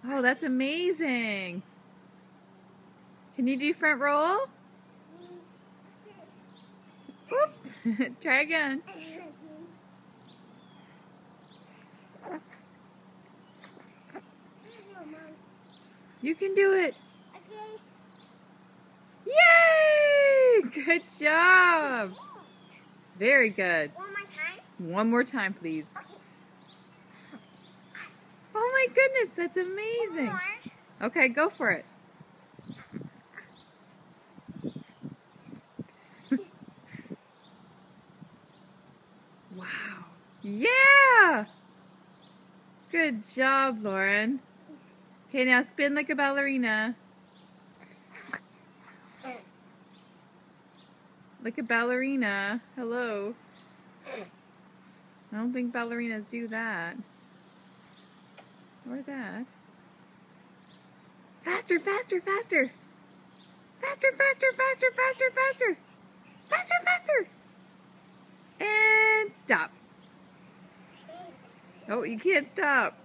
Oh, that's amazing. Can you do front roll? Oops. Try again. You can do it. Yay! Good job. Very good. One more time? One more time, please. Okay. Oh my goodness, that's One amazing. more. Okay, go for it. Wow. Yeah! Good job, Lauren. Okay, now spin like a ballerina. Like a ballerina. Hello. I don't think ballerinas do that. Or that. Faster, faster, faster! Faster, faster, faster, faster, faster! Faster, faster! And stop. Oh, you can't stop.